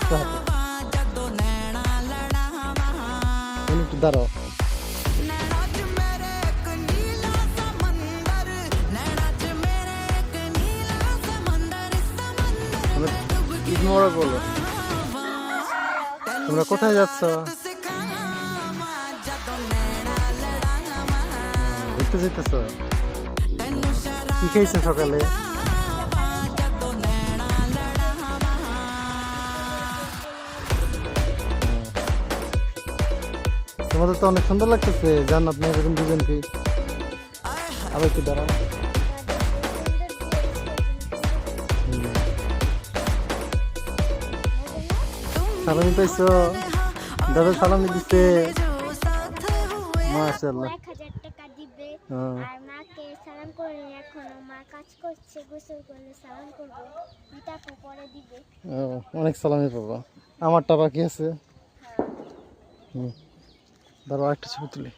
একটু হাতে একটু দাঁড়াও। ঈদ মোবারক বলো। তোমরা কোথায় যাচ্ছ? ঘুরতে যেতেছ? কি খেয়েছো সকালে? তোমাদের তো অনেক সুন্দর লাগতেছে জান্নাত মেয়ে এরকম দুজনকে। আবার একটু দাঁড়াও। সালামি পাইছো? দাদা সালামি দিচ্ছে। মাশাআল্লাহ। 1000 টাকা দিবে আর মাকে সালাম করে এখনো মা কাজ করছে গোসল করলে সালাম করব তারপর পরে দিবে। অনেক সালামি পাবো। আমারটা বাকি আছে। দাঁড়াও একটা ছবি তুলি।